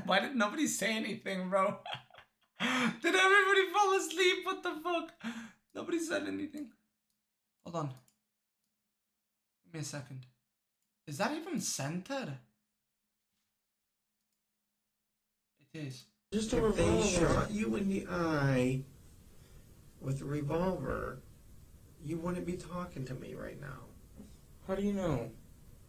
Why did nobody say anything, bro? Did everybody fall asleep? What the fuck? Nobody said anything. Hold on. Give me a second. Is that even centered? It is. Just a revolver. If they shot you in the eye with a revolver, you wouldn't be talking to me right now. How do you know?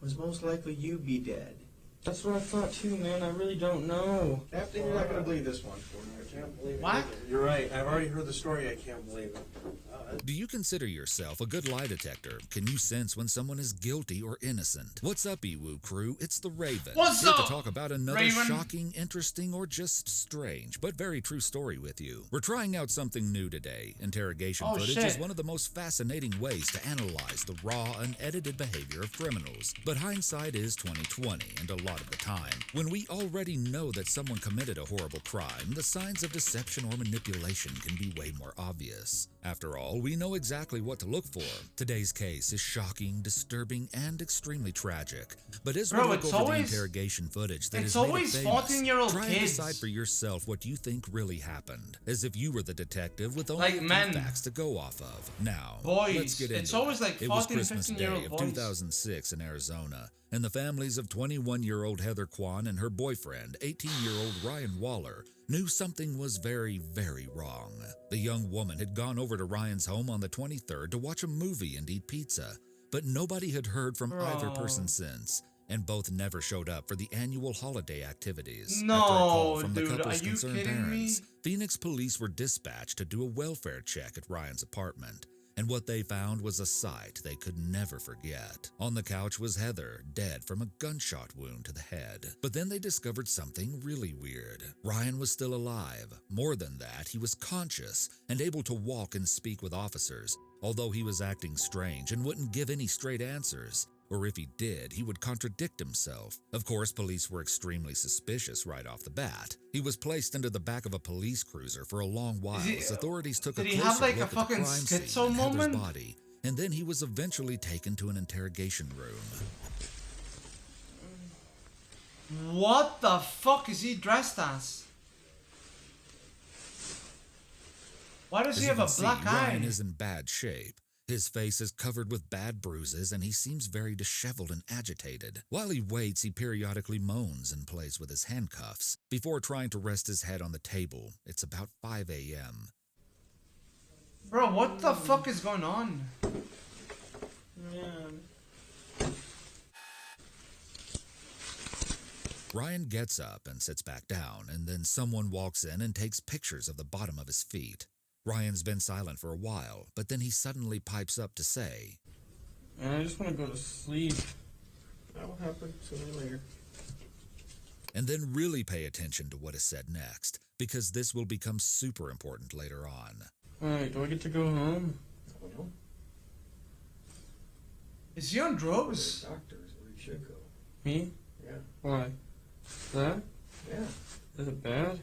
It was most likely you'd be dead. That's what I thought too, man. I really don't know. Captain, you're not going to believe this one for me. I can't believe it. What? You're right. I've already heard the story. I can't believe it. Do you consider yourself a good lie detector? Can you sense when someone is guilty or innocent? What's up, Ewu crew? It's the Raven. What's Here up, to talk about another Raven? shocking, interesting, or just strange, but very true story with you. We're trying out something new today. Interrogation footage is one of the most fascinating ways to analyze the raw, unedited behavior of criminals. But hindsight is 20/20, and a lot of the time, when we already know that someone committed a horrible crime, the signs of deception or manipulation can be way more obvious. After all, we know exactly what to look for. Today's case is shocking, disturbing, and extremely tragic. But as we look over the interrogation footage that is made famous, 14-year-old try kids. and decide for yourself what you think really happened, as if you were the detective with only Like men. facts to go off of. Now, Boys. let's get into It's always it. like It was 14, Christmas 15-year-old Day of boys. 2006 in Arizona, and the families of 21-year-old Heather Kwan and her boyfriend, 18-year-old Ryan Waller, knew something was very, very wrong. The young woman had gone over to Ryan's home on the 23rd to watch a movie and eat pizza, but nobody had heard from either person since, and both never showed up for the annual holiday activities. No, After a call from dude, the couple's are you concerned kidding parents, me? Phoenix police were dispatched to do a welfare check at Ryan's apartment. And what they found was a sight they could never forget. On the couch was Heather, dead from a gunshot wound to the head. But then they discovered something really weird. Ryan was still alive. More than that, he was conscious and able to walk and speak with officers, although he was acting strange and wouldn't give any straight answers. Or if he did, he would contradict himself. Of course, police were extremely suspicious right off the bat. He was placed into the back of a police cruiser for a long while as authorities took a closer look at the crime scene and Heather's body, and then he was eventually taken to an interrogation room. What the fuck is he dressed as? Why does he have a black eye? Ryan is in bad shape. His face is covered with bad bruises and he seems very disheveled and agitated. While he waits, he periodically moans and plays with his handcuffs before trying to rest his head on the table. It's about 5 a.m. Bro, what the fuck is going on? Man. Ryan gets up and sits back down, and then someone walks in and takes pictures of the bottom of his feet. Ryan's been silent for a while, but then he suddenly pipes up to say, Man, I just want to go to sleep. That'll happen sooner or later. and then really pay attention to what is said next, because this will become super important later on. Alright, do I get to go home? I don't know. Is he on drugs? Doctors, where you should go. Me? Yeah. Why? That? Yeah. Is it bad?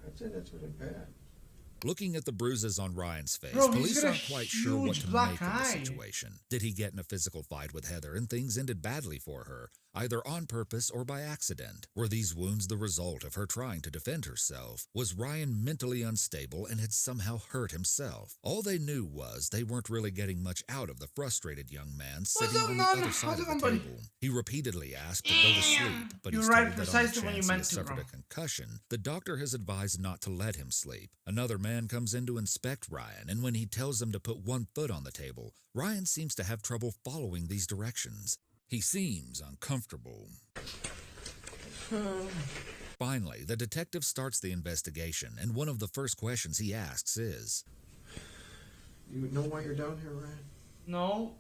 I'd say that's really bad. Looking at the bruises on Ryan's face, Bro, he's police got a aren't quite sure what huge to black make of the eye. situation. Did he get in a physical fight with Heather and things ended badly for her, either on purpose or by accident? Were these wounds the result of her trying to defend herself? Was Ryan mentally unstable and had somehow hurt himself? All they knew was they weren't really getting much out of the frustrated young man sitting up, on man? the other side How's of it the going, table. He repeatedly asked to go to sleep, but You're he's right told that on the precisely when you chance he meant has to, suffered bro. a concussion, the doctor has advised not to let him sleep. Another man comes in to inspect Ryan, and when he tells him to put one foot on the table, Ryan seems to have trouble following these directions. He seems uncomfortable. Finally, the detective starts the investigation, and one of the first questions he asks is, You know why you're down here, Ryan? No.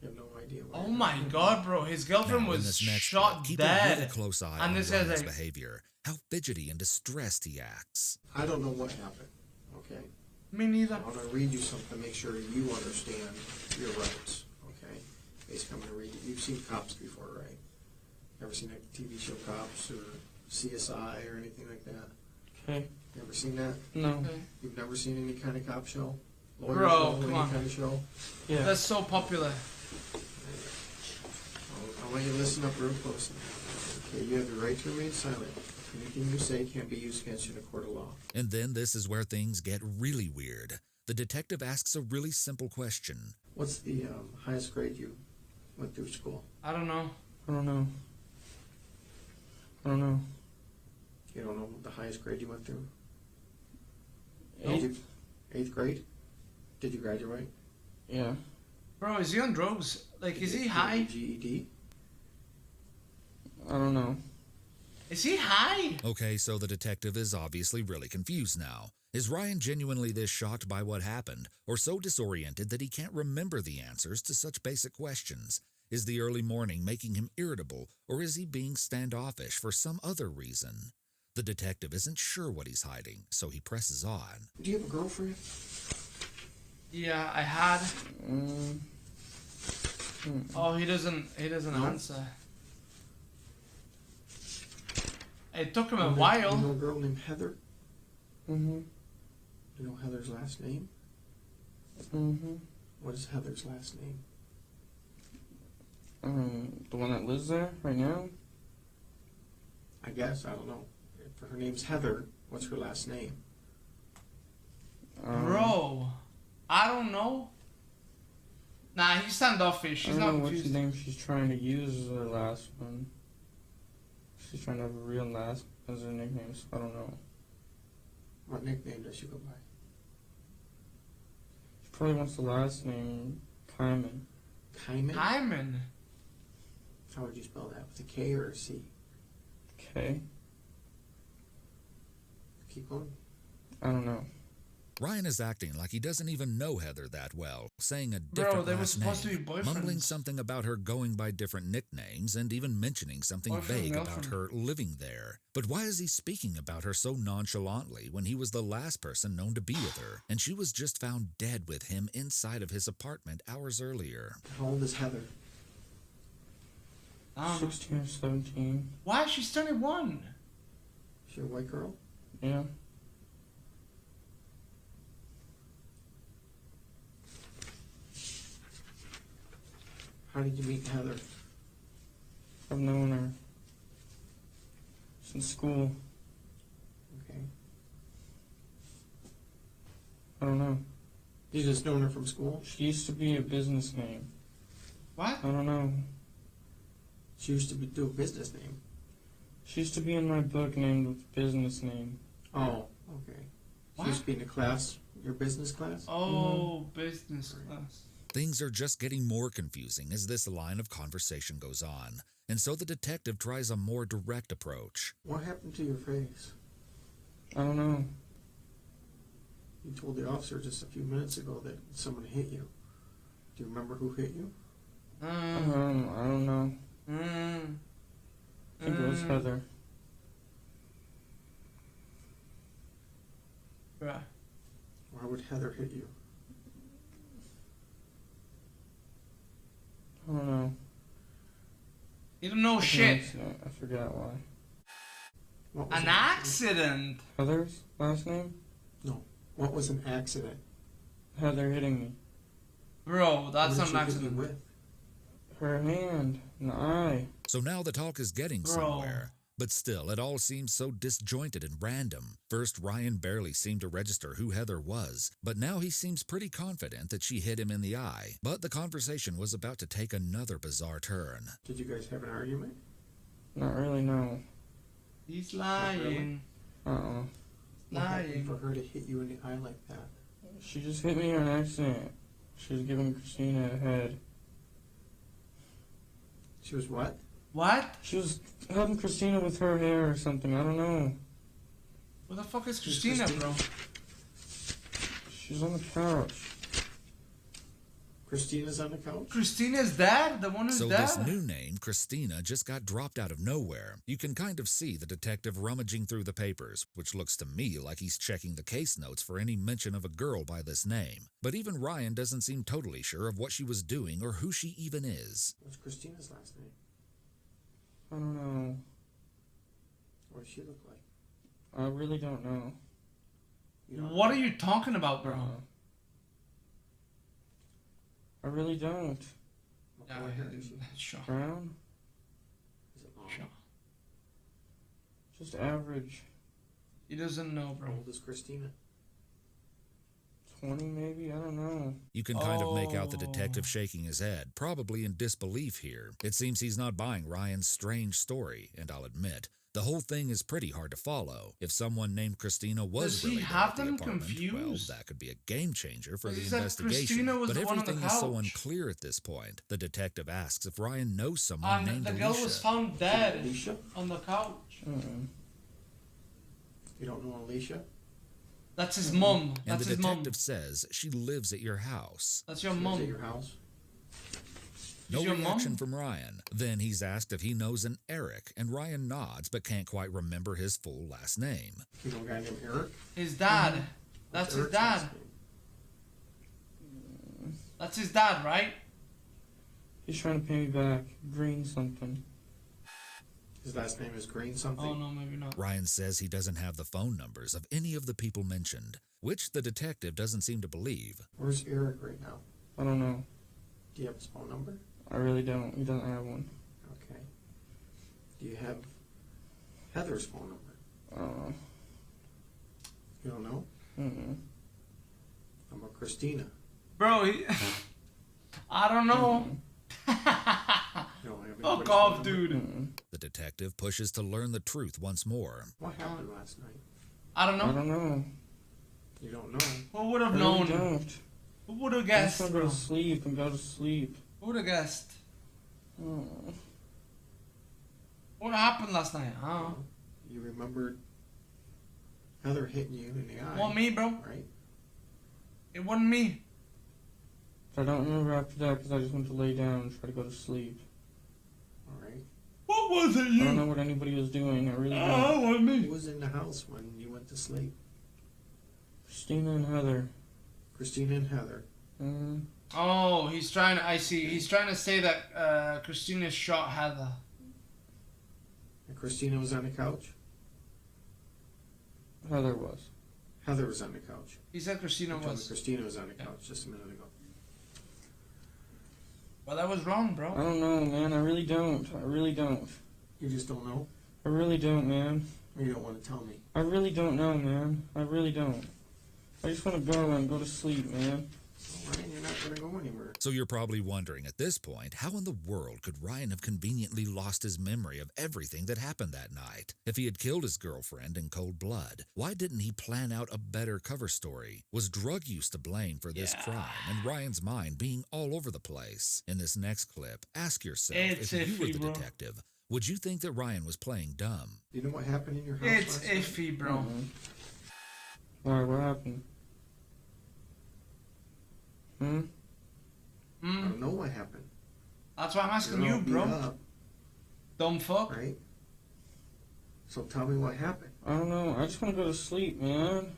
You have no idea why. Oh you're my down here. god, bro. His girlfriend now, in was this next shot clip, keep dead. a really close eye And on this guy's Ryan's like, behavior, how fidgety and distressed he acts. I don't know what happened, okay? me neither. I'm going to read you something to make sure you understand your rights, okay? Basically, I'm going to read you. You've seen Cops before, right? Ever seen a TV show Cops or CSI or anything like that? Okay. You ever seen that? No. Okay. You've never seen any kind of cop show? Lawyer Bro, show, come any on. kind of show? Yeah. That's so popular. I want you to listen up real closely. Okay, you have the right to remain silent. Anything you say can't be used against you in a court of law. And then this is where things get really weird. The detective asks a really simple question. What's the highest grade you went through school? I don't know. I don't know. I don't know. You don't know the highest grade you went through? Eighth? Eighth grade? Did you graduate? Yeah. Bro, is he on drugs? Like, is he Did you high? get a GED? I don't know. Is he high? Okay, so the detective is obviously really confused now. Is Ryan genuinely this shocked by what happened, or so disoriented that he can't remember the answers to such basic questions? Is the early morning making him irritable, or is he being standoffish for some other reason? The detective isn't sure what he's hiding, so he presses on. Do you have a girlfriend? Yeah, I had. Oh, he doesn't No. answer. It took him a You know while. a girl named Heather? Mm-hmm. You know Heather's last name? Mm-hmm. What is Heather's last name? The one that lives there right now? I guess, I don't know. If her name's Heather, what's her last name? Bro, I don't know. Nah, he's standoffish. I He's don't not know which confused. name she's trying to use as her last one. She's trying to have a real last as her nickname, so I don't know. What nickname does she go by? She probably wants the last name Kyman. Kyman? Hyman. How would you spell that? With a K or a C? K? Keep going. I don't know. Ryan is acting like he doesn't even know Heather that well, saying a Bro, different they were last supposed to name, be boyfriends. mumbling something about her going by different nicknames, and even mentioning something Boyfriend, vague about girlfriend. her living there. But why is he speaking about her so nonchalantly when he was the last person known to be with her, and she was just found dead with him inside of his apartment hours earlier? How old is Heather? I don't know. 16 or 17. Why? She's 21. Is she a white girl? Yeah. How did you meet Heather? I've known her since school. Okay. I don't know. You just known her from school? She used to be a business name. What? I don't know. She used to do a business name. She used to be in my book named with business name. Oh, okay. She used to be in the class, your business class? Oh, business class. Things are just getting more confusing as this line of conversation goes on, and so the detective tries a more direct approach. What happened to your face? I don't know. You told the officer just a few minutes ago that someone hit you. Do you remember who hit you? I don't know. I think it was Heather. Right. Why would Heather hit you? I don't know. You don't know An shit. accident. I forgot why. What was An accident. Heather's last name? No. What was an accident? Heather hitting me. Bro, that's What did not an she hit you accident. with? Her hand in the eye. So now the talk is getting Bro. somewhere. But still, it all seems so disjointed and random. First, Ryan barely seemed to register who Heather was, but now he seems pretty confident that she hit him in the eye. But the conversation was about to take another bizarre turn. Did you guys have an argument? Not really, no. He's lying. Uh-uh. What happened Lying. for her to hit you in the eye like that? She just hit me on accident. She was giving Christina a head. She was what? What? She was helping Christina with her hair or something. I don't know. Where the fuck is Who's Christina, Christina? bro? She's on the couch. Christina's on the couch? Christina's dad? The one who's So dead? this new name, Christina, just got dropped out of nowhere. You can kind of see the detective rummaging through the papers, which looks to me like he's checking the case notes for any mention of a girl by this name. But even Ryan doesn't seem totally sure of what she was doing or who she even is. What's Christina's last name? I don't know. What does she look like? I really don't know. You don't What know? are you talking about, bro? I really don't. What color hair is she? Sure. Brown? Is it long? Sure. Just average. He doesn't know, How bro. old is Christina? 20 maybe? I don't know. You can kind of make out the Oh. detective shaking his head, probably in disbelief here. It seems he's not buying Ryan's strange story, and I'll admit, the whole thing is pretty hard to follow. If someone named Christina was Does he really there have at the them apartment, confused? well, that could be a game changer for He the said investigation. Christina was But the one on the everything is so couch. unclear at this point. The detective asks if Ryan knows someone And named the Alicia. girl was found dead Alicia? on the couch. You don't know Alicia? That's his mum. And That's the his mum. detective says she lives at your house. That's your She lives at mum. your house? No your reaction mom? from Ryan. Then he's asked if he knows an Eric, and Ryan nods but can't quite remember his full last name. You know a guy named Eric? His dad. What's That's his Eric's dad. last name? That's his dad, right? He's trying to pay me back. Green something. His last name is Green something? Oh, no, maybe not. Ryan says he doesn't have the phone numbers of any of the people mentioned, which the detective doesn't seem to believe. Where's Eric right now? I don't know. Do you have his phone number? I really don't. He doesn't have one. Okay. Do you have Heather's phone number? You don't know? Mm-mm. How about Christina? Bro, he... I don't know. You don't have anybody's Fuck phone off, number? dude. Mm-mm. The detective pushes to learn the truth once more. What happened last night? I don't I know. don't know. You don't know? Who would have I really known? don't. Who would have I guessed, just want to go bro? to sleep and go to sleep. Who would have guessed? Oh. What happened last night? I don't know. You remembered Heather hitting you in the eye. It wasn't me, bro. Right? It wasn't me. I don't remember after that because I just went to lay down and try to go to sleep. Alright. What was it, I don't know you? what anybody was doing. I really Oh, don't. it wasn't Who me. was in the house when you went to sleep? Christina and Heather. Christina and Heather. Mm. Oh, he's trying to... I see. He's trying to say that Christina shot Heather. And Christina was on the couch? Heather was. Heather was on the couch. He said Christina You told me was. Christina was on the couch just a minute ago. Well, that was wrong, I bro. don't know, man. I really don't. I really don't. You just don't know? I really don't, man. Or you don't want to tell me? I really don't know, man. I really don't. I just want to go and go to sleep, man. Alright, you're not going to go anywhere. So you're probably wondering at this point, how in the world could Ryan have conveniently lost his memory of everything that happened that night? If he had killed his girlfriend in cold blood, why didn't he plan out a better cover story? Was drug use to blame for this crime and Ryan's mind being all over the place? In this next clip, ask yourself, It's if you were iffy, the bro. detective, would you think that Ryan was playing dumb? Do you know what happened in your house It's last night? iffy, bro. Mm-mm. Why? What happened? Hmm? I don't know what happened. That's why I'm asking You're you, all beat bro. up, Dumb fuck. right? So tell me what happened. I don't know. I just want to go to sleep, man.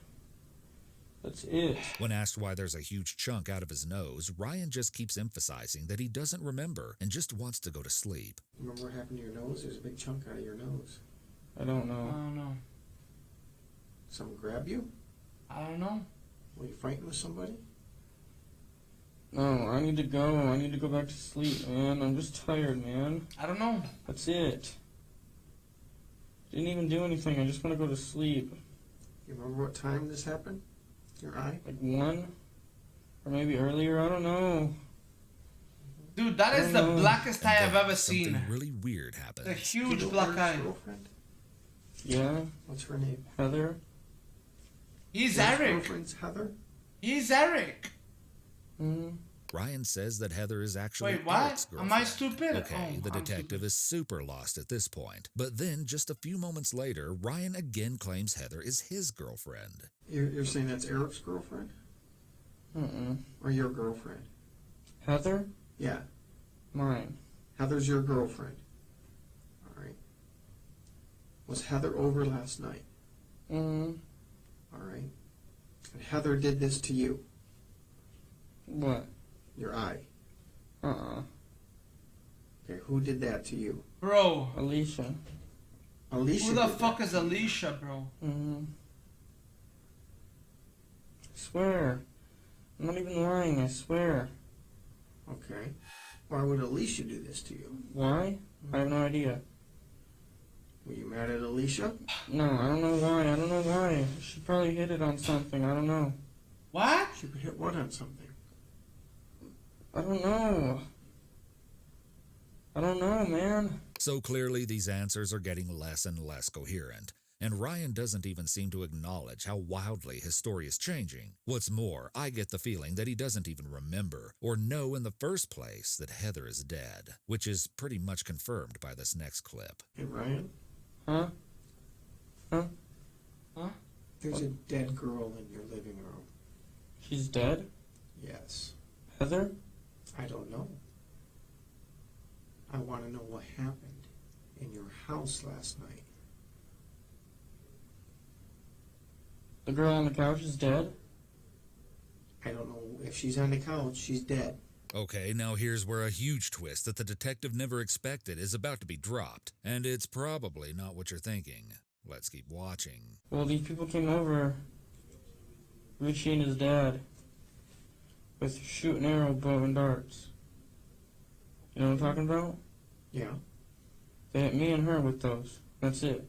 That's it. When asked why there's a huge chunk out of his nose, Ryan just keeps emphasizing that he doesn't remember and just wants to go to sleep. Remember what happened to your nose? There's a big chunk out of your nose. I don't I know. don't know. Someone grab you? I don't know. Were you fighting with somebody? No, I need to go. I need to go back to sleep, man. I'm just tired, man. I don't know. That's it. Didn't even do anything. I just want to go to sleep. You remember what time this happened? Your eye? Like 1? Or maybe earlier? I don't know. Dude, that is the Oh. blackest eye I've then ever seen. Something really weird happens. A Do huge you know black Eric's eye. girlfriend? Yeah? What's her name? Heather? He's Eric's Eric. girlfriend's Heather? He's Eric. Hmm? Ryan says that Heather is actually Wait, what? Eric's Am I girlfriend. stupid? Okay, Oh, the I'm detective stupid. is super lost at this point. But then, just a few moments later, Ryan again claims Heather is his girlfriend. You're saying that's Eric's girlfriend? Mm-mm. Or your girlfriend? Heather? Yeah. Mine. Heather's your girlfriend. Alright. Was Heather over last night? Mm-hmm. Alright. And Heather did this to you. What? Your eye. Uh-uh. Okay, who did that to you? Bro. Alicia. Alicia Who the did fuck that is to you. Alicia, bro? Mm-hmm. I swear. I'm not even lying, I swear. Okay. Why would Alicia do this to you? Why? I have no idea. Were you mad at Alicia? No, I don't know why. I don't know why. She probably hit it on something. I don't know. What? She could hit what on something? I don't know. I don't know, man. So clearly these answers are getting less and less coherent, and Ryan doesn't even seem to acknowledge how wildly his story is changing. What's more, I get the feeling that he doesn't even remember or know in the first place that Heather is dead, which is pretty much confirmed by this next clip. Hey, Ryan? Huh? Huh? Huh? There's a dead girl in your living room. She's dead? Yes. Heather? I don't know. I want to know what happened in your house last night. The girl on the couch is dead? I don't know if she's on the couch. She's dead. Okay, now here's where a huge twist that the detective never expected is about to be dropped, and it's probably not what you're thinking. Let's keep watching. Well, these people came over. Richie and his dad. With shoot and arrow, bow and darts. You know what I'm talking about? Yeah. They hit me and her with those. That's it.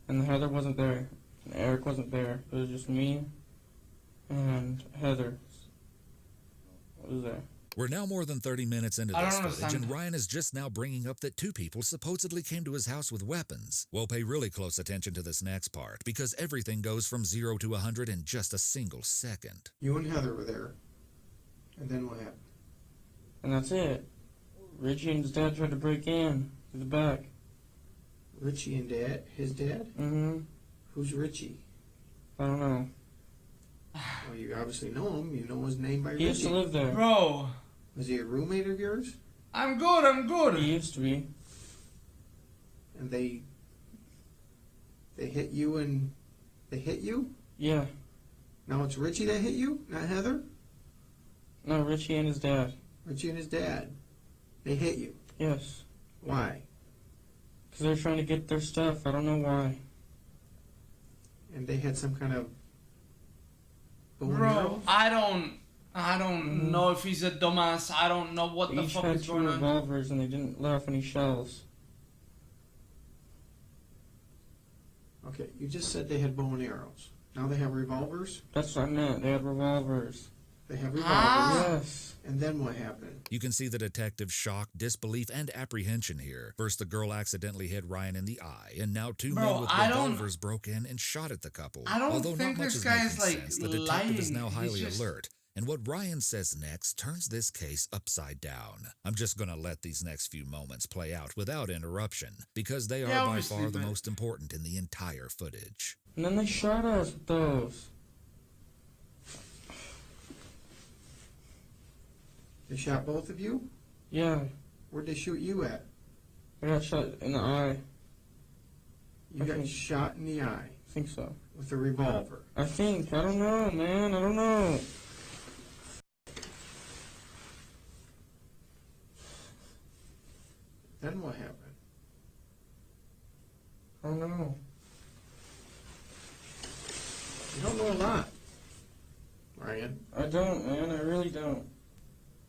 And Heather wasn't there. And Eric wasn't there. It was just me and Heather. What was there? We're now more than 30 minutes into I this don't footage, understand. and Ryan is just now bringing up that two people supposedly came to his house with weapons. We'll pay really close attention to this next part, because everything goes from 0 to 100 in just a single second. You and Heather were there. And then what happened? And that's it. Richie and his dad tried to break in through the back. Richie and Dad? His dad? Mm-hmm. Who's Richie? I don't know. Well, you obviously know him. You know his name by He Richie. used to live there. Bro, Was he a roommate of yours? I'm good, I'm He good. used to be. And they hit you and they hit you? Yeah. Now it's Richie that hit you, not Heather? No, Richie and his dad. Richie and his dad. They hit you. Yes. Why? Because they're trying to get their stuff. I don't know why. And they had some kind of bow and Bro, arrow? I don't know if he's a dumbass. I don't know what They the each fuck had is two going on. revolvers and they didn't let off any shells. Okay, you just said they had bow and arrows. Now they have revolvers? That's what I meant. They had revolvers. They have revolvers. Ah. Yes. And then what happened? You can see the detective's shock, disbelief, and apprehension here. First, the girl accidentally hit Ryan in the eye, and now two Bro, men with I don't- revolvers broke in and shot at the couple. I don't Although think not much this is guy making is, like, sense, the detective is lying. now He's highly just- alert. And what Ryan says next turns this case upside down. I'm just going to let these next few moments play out without interruption, because they are Yeah, by obviously, far the but- most important in the entire footage. And then they shot us with those. They shot both of you? Yeah. Where'd they shoot you at? I got shot in the eye. You got shot in the eye I think so. with a revolver. I think. I don't know, man. I don't know. Then what happened? I don't know. You don't know a lot, Ryan. I don't, man. I really don't.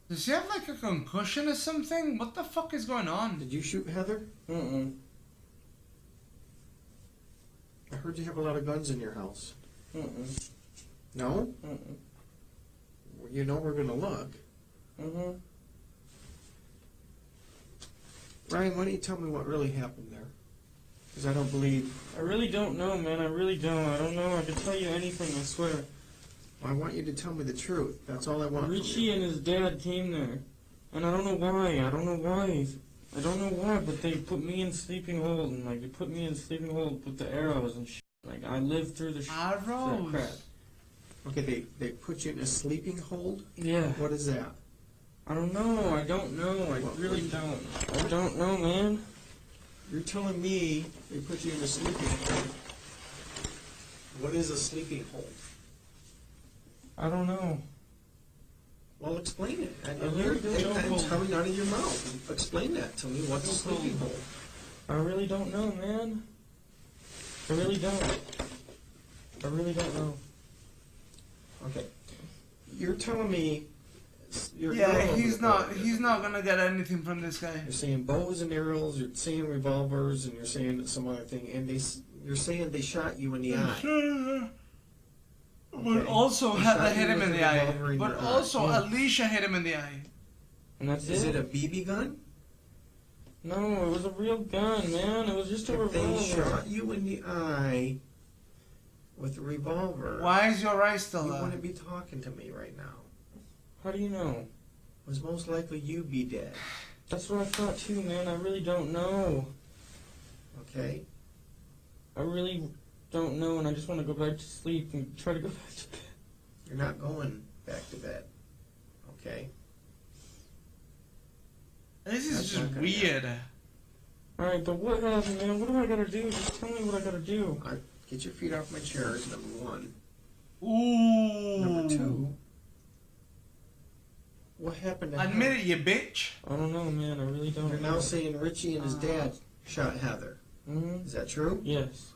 Does he have like a concussion or something? What the fuck is going on? Did you shoot Heather? Mm-mm. I heard you have a lot of guns in your house. Mm-mm. No? Mm-mm. Well, you know we're gonna look. Mm-hmm. Ryan, why don't you tell me what really happened there? Because I don't believe... I really don't know, man. I really don't. I don't know. I can tell you anything, I swear. I want you to tell me the truth. That's all I want from Richie you. and his dad came there. And I don't know why. I don't know why. I don't know why, but they put me in sleeping hold. And, like, they put me in sleeping hold with the arrows and shit. Like, I lived through the that Arrows. crap. Okay, they put you in a sleeping hold? Yeah. What is that? I don't know. I don't know. I really don't. I don't know, man. You're telling me they put you in a sleeping hold. What is a sleeping hold? I don't know. Well, explain it. I really don't know. It's coming out of your mouth. Explain that to me. What's a sleeping hold? I really don't know, man. I really don't. I really don't know. Okay. You're telling me your Yeah, girl over he's the not. board. He's not gonna get anything from this guy. You're saying bows and arrows. You're saying revolvers, and you're saying some other thing. And you're saying they shot you in the eye. But Okay. also They Heather shot hit you him with in a the eye. revolver in But your eye. also Yeah. Alicia hit him in the eye. And that's Is it. it a BB gun? No, it was a real gun, man. It was just a If they revolver. shot you in the eye with a revolver, Why is your eye still you there? wouldn't be talking to me right now. How do you know? Was most likely you be dead. That's what I thought too, man. I really don't know. Okay? I really don't know, and I just want to go back to sleep and try to go back to bed. You're not going back to bed. Okay? This is That's just not gonna weird. Alright, but what happened, man? What do I gotta do? Just tell me what I gotta do. Get your feet off my chair is number one. Ooh. Number two, what happened to Admit Heather? it, you bitch. I don't know, man. I really don't You're know. now saying Richie and his dad shot Heather. Mm-hmm. Is that true? Yes.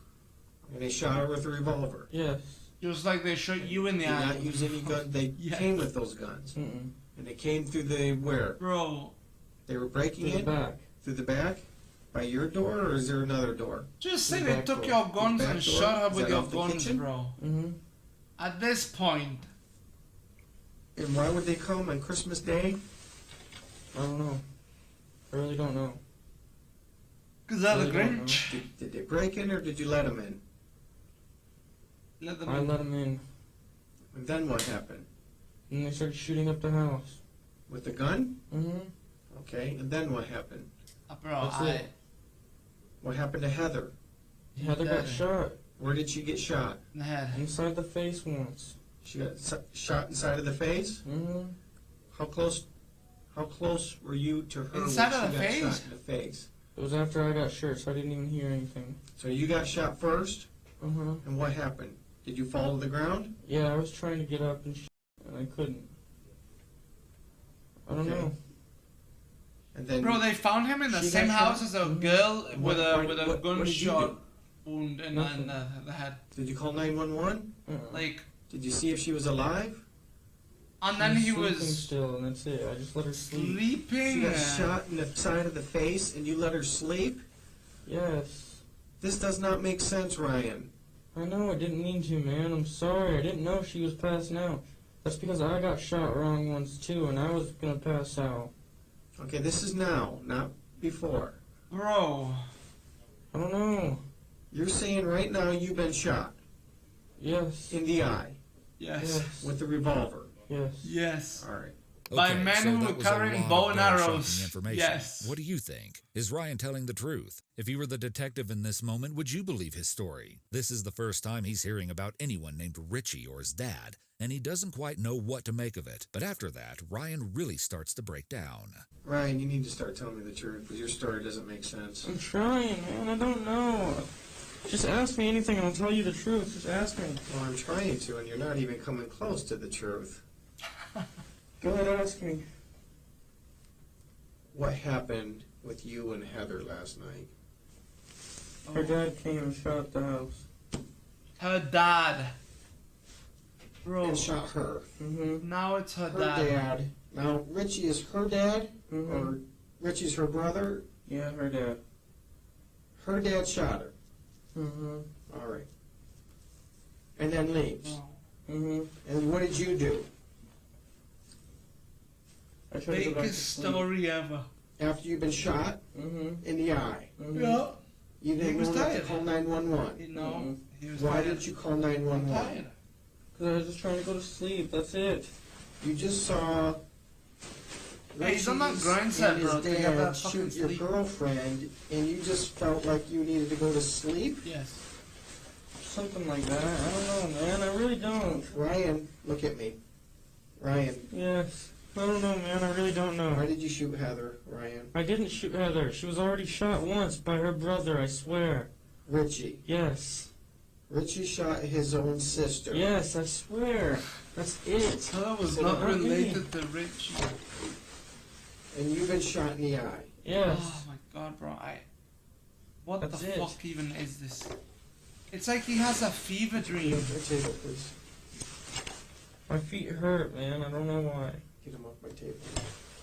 And they shot her with a revolver. Yes. Just like they shot you in the Did eye. not use any gun. They Yeah. came with those guns. Mm-mm. And they came through the where? Bro, They were breaking To the in back. through the back? By your door, or is there another door? just The say they back took door. your guns The back and door? shot her Is with that your off the guns, kitchen? bro. Mm-hmm. At this point, And why would they come on Christmas Day? I don't know. I really don't know. because they're the Really don't know. Grinch. Did they break in, or did you let them in? Let them I in. let him in, And then what happened? and they started shooting up the house. With the gun? Mm-hmm. Okay, and then what happened? Bro, That's it. What happened to Heather? Heather got shot Where did she get shot? in the head. inside the face once. She got shot inside of the face? Mm-hmm. How close were you to her Inside when of she the got face? shot in the face? It was after I got shot, so I didn't even hear anything. So you got shot first, Uh-huh. and what happened? Did you fall to the ground? Yeah, I was trying to get up and and I couldn't. I don't Okay. know. And then Bro, they found him in the She same got house shot? as a girl And with what- a what did you gunshot do? wound in Nothing. the head. Did you call 911? Uh-uh. Like, Did you see if she was alive? and She then was he sleeping was still, and that's it. I just let her sleep. She sleeping. got shot in the side of the face, and you let her sleep? Yes. This does not make sense, Ryan. I know, I didn't mean to, man. I'm sorry. I didn't know she was passing out. That's because I got shot wrong once, too, and I was gonna pass out. Okay, this is now, not before. Bro, I don't know. You're saying right now you've been shot Yes. in the eye yes. Yes. with the revolver. Yes. Yes. All right. By Okay, men so who that were was a carrying lot bow of and bone-shocking arrows. information. Yes. What do you think? Is Ryan telling the truth? If you were the detective in this moment, would you believe his story? This is the first time he's hearing about anyone named Richie or his dad, and he doesn't quite know what to make of it. But after that, Ryan really starts to break down. Ryan, you need to start telling me the truth, because your story doesn't make sense. I'm trying, man. I don't know. Just ask me anything and I'll tell you the truth. Just ask me. Well, I'm trying to, and you're not even coming close to the truth. Go ahead, ask me. What happened with you and Heather last night? Her dad came and shot the house. Her dad. Bro, And shot her. Mm-hmm. now it's her Her dad. dad. Now, Richie is her dad, Mm-hmm. or Richie's her brother? Yeah, her dad. Her dad shot her. Mm-hmm. All right. And then leaves. Bro. Mm-hmm. And what did you do? I tried to go back to Biggest sleep. story ever. After you've been shot Mm-hmm. in the eye, Mm-hmm. Yeah. you He didn't was know not to tired. call 911. You know, he was Why tired. didn't you call I'm 911? tired. Because I was just trying to go to sleep. That's it. You just saw Hey, he's on that Richie's grind set, and his bro. To get dad that fucking shoot your sleep. girlfriend, and you just felt like you needed to go to sleep? Yes. Something like that. I don't know, man. I really don't. Ryan, look at me. Ryan, Yes. I don't know, man. I really don't know. why did you shoot Heather, Ryan? I didn't shoot Heather. She was already shot once by her brother, I swear. Richie. Yes. Richie shot his own sister. Yes, I swear. That's it. So that was So not not me. related to Richie. And you've been shot in the eye. Yes. Oh my god, bro. What That's the it. fuck even is this? It's like he has a fever dream. Your table, please. My feet hurt, man. I don't know why. get them off my table.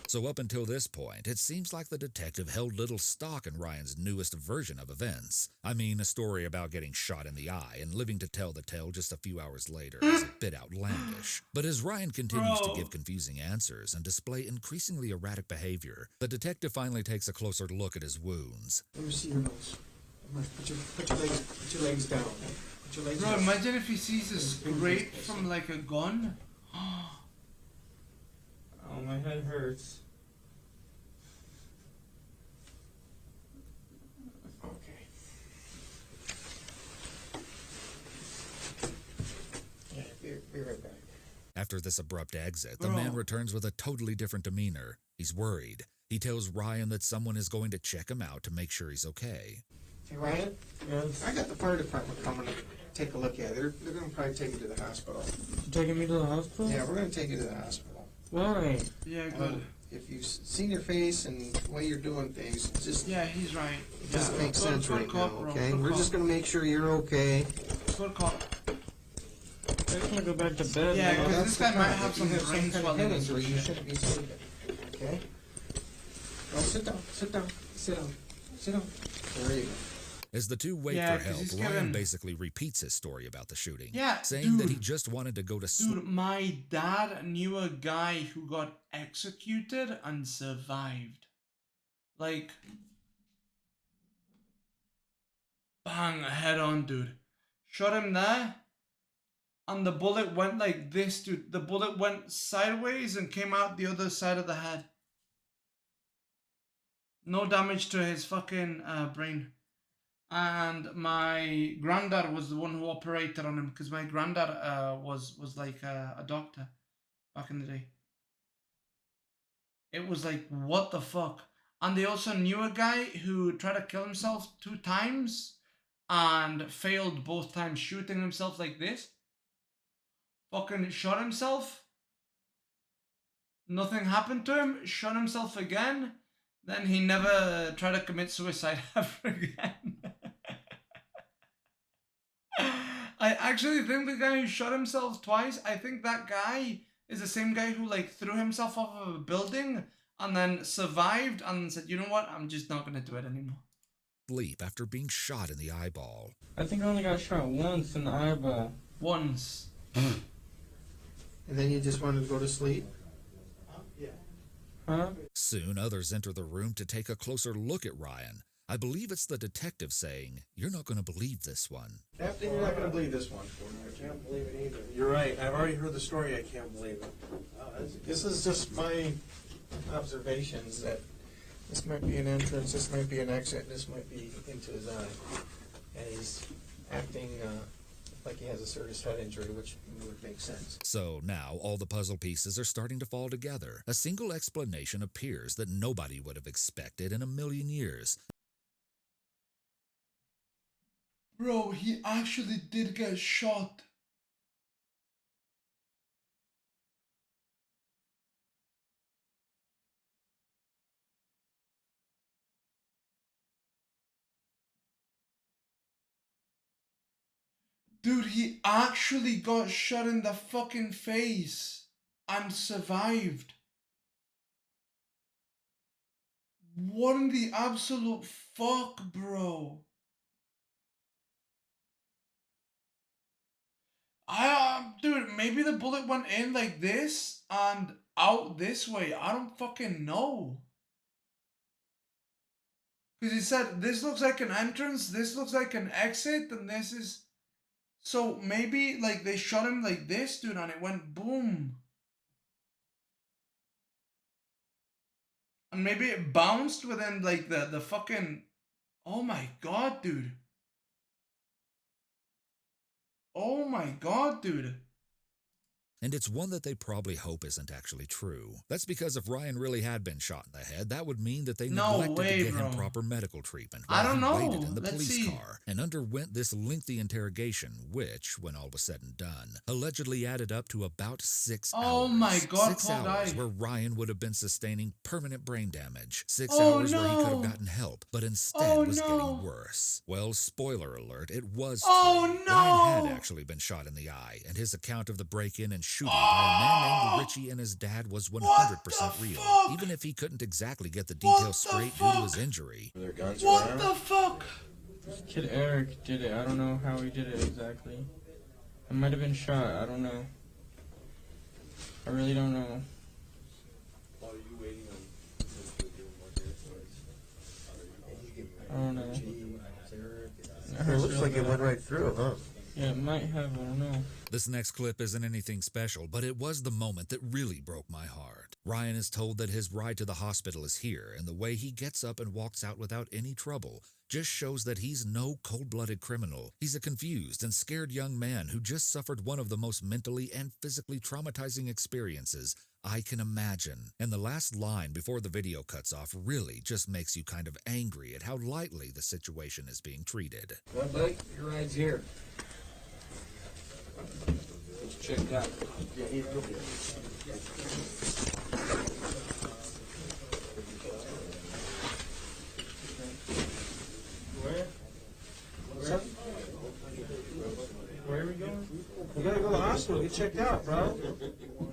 So up until this point, it seems like the detective held little stock in Ryan's newest version of events. I mean, a story about getting shot in the eye and living to tell the tale just a few hours later is a bit outlandish. But as Ryan continues to give confusing answers and display increasingly erratic behavior, the detective finally takes a closer look at his wounds. Let me see your nose. Put your legs down. Put your legs Bro, down. imagine if he sees a scrape from like a gun. Oh, my head hurts. Okay. Yeah, be right back. After this abrupt exit, the Bro. man returns with a totally different demeanor. He's worried. He tells Ryan that someone is going to check him out to make sure he's okay. Hey, Ryan, Yes. I got the fire department coming to take a look at it. They're going to probably take you to the hospital. You taking me to the hospital? Yeah, we're going to take you to the hospital. Why? Yeah, good. If you've seen your face and the way you're doing things, it just Yeah, he's right. doesn't make sense Good right cop, now, bro. okay? Good We're cop. just going to make sure you're okay. Good call. I just want to go back to bed. Yeah, man. 'cause That's this the guy might problem. have If you some have brain kind of swelling head and injury, some you shit. shouldn't be sleeping, okay? Well, sit down, sit down, sit down, sit down. There you go. As the two wait Yeah, for 'cause help, he's Ryan given- basically repeats his story about the shooting, Yeah, saying that he dude. just wanted to go to sleep. Dude, my dad knew a guy who got executed and survived. Like, bang, head on, dude. Shot him there, and the bullet went like this, dude. The bullet went sideways and came out the other side of the head. No damage to his fucking brain. And my granddad was the one who operated on him, because my granddad was like a doctor back in the day. It was like, what the fuck? And they also knew a guy who tried to kill himself 2 times and failed both times, shooting himself like this. Fucking shot himself. Nothing happened to him. Shot himself again. Then he never tried to commit suicide ever again. I actually think the guy who shot himself twice, I think that guy is the same guy who like threw himself off of a building and then survived and said, you know what, I'm just not going to do it anymore. After being shot in the eyeball. I think I only got shot once in the eyeball. Once. And then you just wanted to go to sleep? Huh? Soon others enter the room to take a closer look at Ryan. I believe it's the detective saying, "You're not going to believe this one." Captain, you're not going to believe this one. I can't believe it either. You're right. I've already heard the story. I can't believe it. This is just my observations that this might be an entrance, this might be an exit, this might be into his eye. And he's acting like he has a serious head injury, which would make sense. So now all the puzzle pieces are starting to fall together. A single explanation appears that nobody would have expected in a million years. Bro, he actually did get shot. Dude, he actually got shot in the fucking face and survived. What in the absolute fuck, bro? Dude, maybe the bullet went in like this and out this way. I don't fucking know. Because he said, this looks like an entrance, this looks like an exit, and this is... So maybe, like, they shot him like this, dude, and it went boom. And maybe it bounced within, like, the fucking... Oh my god, dude. Oh my god, dude. And it's one that they probably hope isn't actually true. That's because if Ryan really had been shot in the head, that would mean that they No neglected way, to get bro. him proper medical treatment I while don't he know. waited in the Let's police see. car and underwent this lengthy interrogation, which, when all was said and done, allegedly added up to about 6 hours. Oh my god, 6 poor hours guy. where Ryan would have been sustaining permanent brain damage. 6 Oh, hours where he could have no. gotten help, but instead Oh, was no. getting worse. Well, spoiler alert, it was Oh, true. no. Ryan had actually been shot in the eye, and his account of the break-in and shooting by a man named Richie and his dad was 100% real, fuck? even if he couldn't exactly get the details the straight due to fuck? his injury. Were there guns What around? the fuck? Kid Eric did it. I don't know how he did it exactly. It might have been shot. I don't know. I really don't know. Are you waiting on I don't know. It looks like it went right through, huh? Yeah, it might have. I don't know. This next clip isn't anything special, but it was the moment that really broke my heart. Ryan is told that his ride to the hospital is here, and the way he gets up and walks out without any trouble just shows that he's no cold-blooded criminal. He's a confused and scared young man who just suffered one of the most mentally and physically traumatizing experiences I can imagine. And the last line before the video cuts off really just makes you kind of angry at how lightly the situation is being treated. Well, Blake, your ride's here. It's checked out. Yeah, he's good. Where? Where are we going? You gotta go to the hospital, get checked out, bro.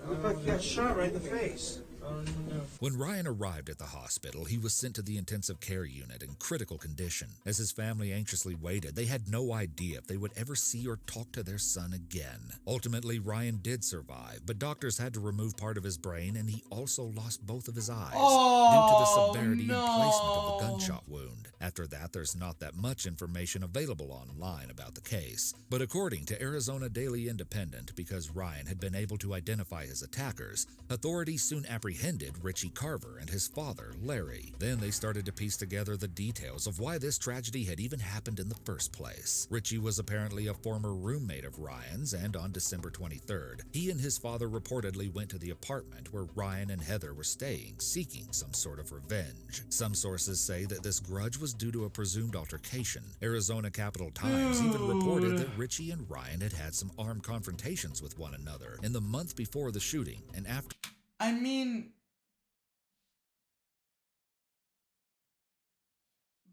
Look like you got shot right in the face. I don't even know. When Ryan arrived at the hospital, he was sent to the intensive care unit in critical condition. As his family anxiously waited, they had no idea if they would ever see or talk to their son again. Ultimately, Ryan did survive, but doctors had to remove part of his brain, and he also lost both of his eyes due to the severity and placement of the gunshot wound. After that, there's not that much information available online about the case. But according to Arizona Daily Independent, because Ryan had been able to identify his attackers, authorities soon apprehended Richie Carver and his father, Larry. Then they started to piece together the details of why this tragedy had even happened in the first place. Richie was apparently a former roommate of Ryan's, and on December 23rd, he and his father reportedly went to the apartment where Ryan and Heather were staying, seeking some sort of revenge. Some sources say that this grudge was due to a presumed altercation. Arizona Capital Times even reported that Richie and Ryan had had some armed confrontations with one another in the month before the shooting, and after. I mean,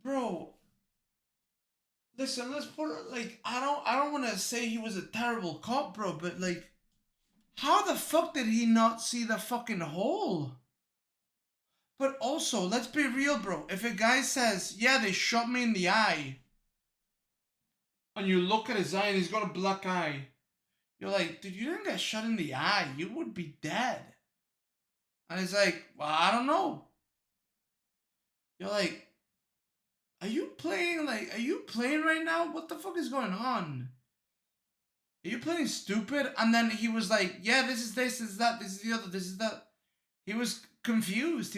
bro, listen, let's put it like, I don't want to say he was a terrible cop, bro, but like, how the fuck did he not see the fucking hole? But also, let's be real, bro. If a guy says, yeah, they shot me in the eye, and you look at his eye and he's got a black eye, you're like, dude, you didn't get shot in the eye. You would be dead. And it's like, well, I don't know. You're like, are you playing right now? What the fuck is going on? Are you playing stupid? And then he was like, yeah, this is that, this is the other, this is that. He was confused.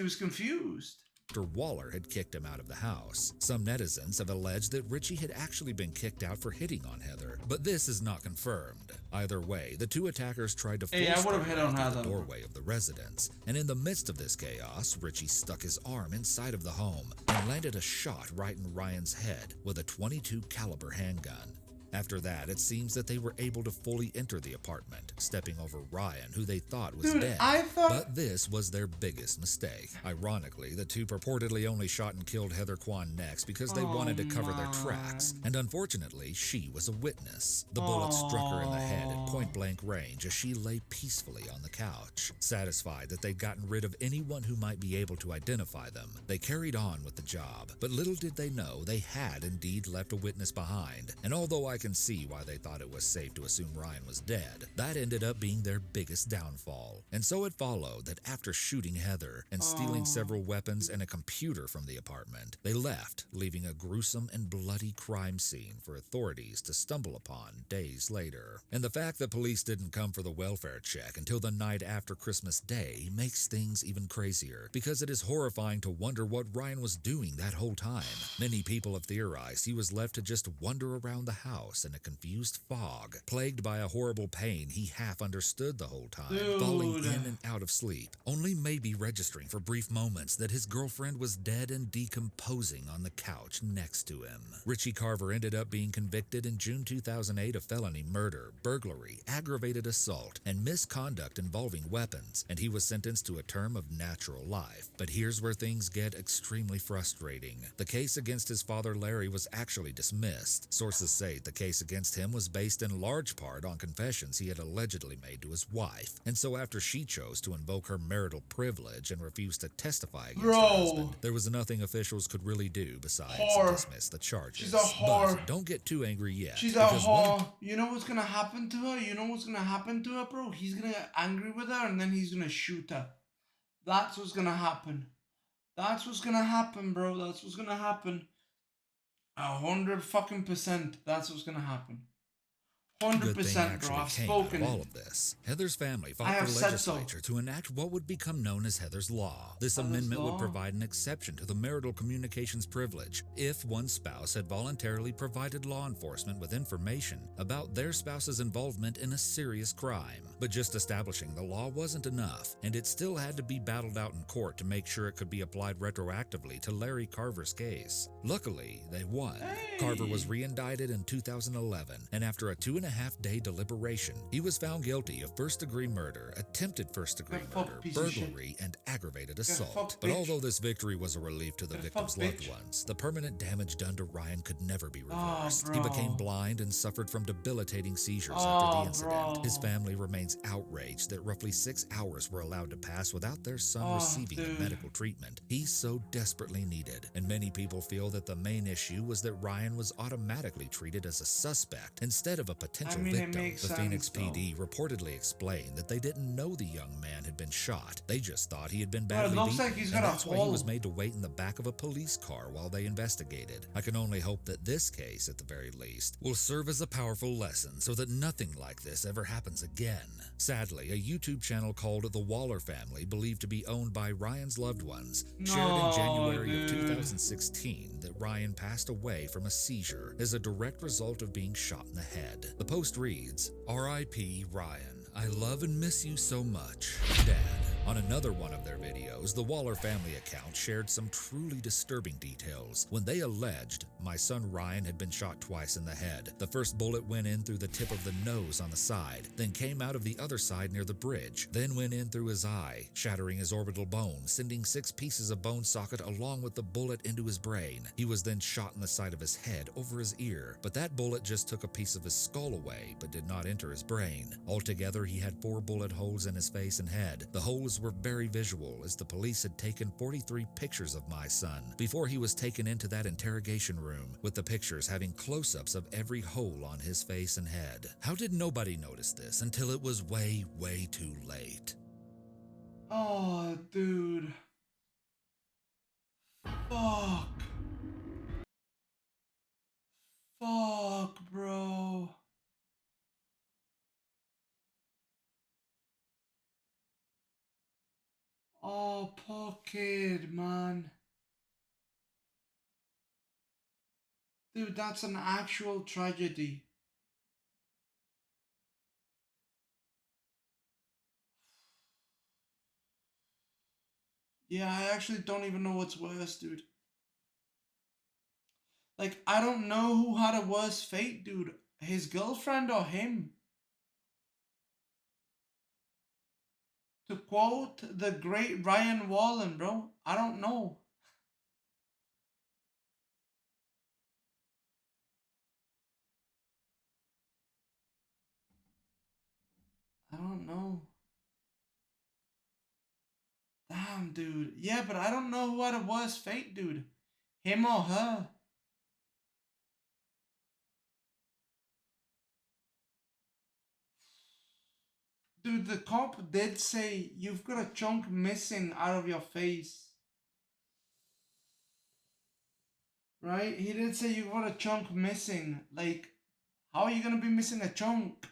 After Waller had kicked him out of the house. Some netizens have alleged that Richie had actually been kicked out for hitting on Heather, but this is not confirmed. Either way, the two attackers tried to force I would've hit on through Heather. the doorway of the residence, and in the midst of this chaos, Richie stuck his arm inside of the home and landed a shot right in Ryan's head with a .22 caliber handgun. After that, it seems that they were able to fully enter the apartment, stepping over Ryan, who they thought was Dude, dead. I thought- But this was their biggest mistake. Ironically, the two purportedly only shot and killed Heather Kwan next because they wanted to cover their tracks, and unfortunately, she was a witness. The bullet struck her in the head at point-blank range as she lay peacefully on the couch. Satisfied that they'd gotten rid of anyone who might be able to identify them, they carried on with the job, but little did they know they had indeed left a witness behind, and although I can see why they thought it was safe to assume Ryan was dead, that ended up being their biggest downfall. And so it followed that after shooting Heather and stealing several weapons and a computer from the apartment, they left, leaving a gruesome and bloody crime scene for authorities to stumble upon days later. And the fact that police didn't come for the welfare check until the night after Christmas Day makes things even crazier, because it is horrifying to wonder what Ryan was doing that whole time. Many people have theorized he was left to just wander around the house in a confused fog, plagued by a horrible pain he half understood the whole time, falling in and out of sleep, only maybe registering for brief moments that his girlfriend was dead and decomposing on the couch next to him. Richie Carver ended up being convicted in June 2008 of felony murder, burglary, aggravated assault, and misconduct involving weapons, and he was sentenced to a term of natural life. But here's where things get extremely frustrating. The case against his father Larry was actually dismissed. Sources say the case against him was based in large part on confessions he had allegedly made to his wife, and so after she chose to invoke her marital privilege and refused to testify against her husband, there was nothing officials could really do besides dismiss the charges. She's a whore. But don't get too angry yet. She's a whore. You know what's gonna happen to her? You know what's gonna happen to her, bro? He's gonna get angry with her and then he's gonna shoot her. That's what's gonna happen. That's what's gonna happen, bro. That's what's gonna happen. 100% that's what's gonna happen. 100%, bro. I've spoken. All of this. Heather's family fought the legislature to enact what would become known as Heather's Law. This amendment would provide an exception to the marital communications privilege if one spouse had voluntarily provided law enforcement with information about their spouse's involvement in a serious crime. But just establishing the law wasn't enough, and it still had to be battled out in court to make sure it could be applied retroactively to Larry Carver's case. Luckily, they won. Carver was re-indicted in 2011, and after a 2.5-day deliberation, he was found guilty of first-degree murder, attempted first-degree murder, burglary, and aggravated assault. But although this victory was a relief to the victim's loved ones, the permanent damage done to Ryan could never be reversed. He became blind and suffered from debilitating seizures after the incident. His family remains outraged that roughly 6 hours were allowed to pass without their son receiving the medical treatment he so desperately needed. And many people feel that the main issue was that Ryan was automatically treated as a suspect instead of a potential victim. The Phoenix PD reportedly explained that they didn't know the young man had been shot. They just thought he had been badly beaten, and that's why he was made to wait in the back of a police car while they investigated. I can only hope that this case, at the very least, will serve as a powerful lesson so that nothing like this ever happens again. Sadly, a YouTube channel called The Waller Family, believed to be owned by Ryan's loved ones, shared in January of 2016 that Ryan passed away from a seizure as a direct result of being shot in the head. The post reads, "R.I.P. Ryan. I love and miss you so much, Dad." On another one of their videos, the Waller family account shared some truly disturbing details when they alleged my son Ryan had been shot twice in the head. The first bullet went in through the tip of the nose on the side, then came out of the other side near the bridge, then went in through his eye, shattering his orbital bone, sending 6 pieces of bone socket along with the bullet into his brain. He was then shot in the side of his head over his ear, but that bullet just took a piece of his skull away, but did not enter his brain. Altogether, he had 4 bullet holes in his face and head. The holes were very visual, as the police had taken 43 pictures of my son before he was taken into that interrogation room, with the pictures having close-ups of every hole on his face and head. How did nobody notice this until it was way, way too late? Oh, dude. Fuck. Fuck, bro. Oh, poor kid, man. Dude, that's an actual tragedy. Yeah, I actually don't even know what's worse, dude. Like, I don't know who had a worse fate, dude. His girlfriend or him? To quote the great Ryan Wallen, bro, I don't know. I don't know. Damn, dude. Yeah, but I don't know who had a worse fate, dude. Him or her. Dude, the cop did say you've got a chunk missing out of your face. Right? He did say you've got a chunk missing. Like, how are you gonna be missing a chunk?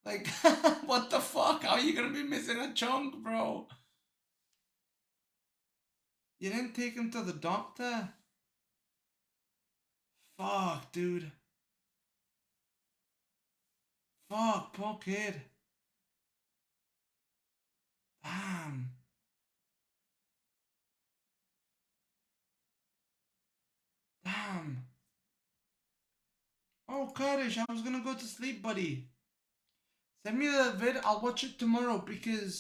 Like, what the fuck? How are you gonna be missing a chunk, bro? You didn't take him to the doctor? Fuck, dude. Fuck, poor kid. Damn. Damn. Oh, Kurdish, I was gonna go to sleep, buddy. Send me the vid, I'll watch it tomorrow because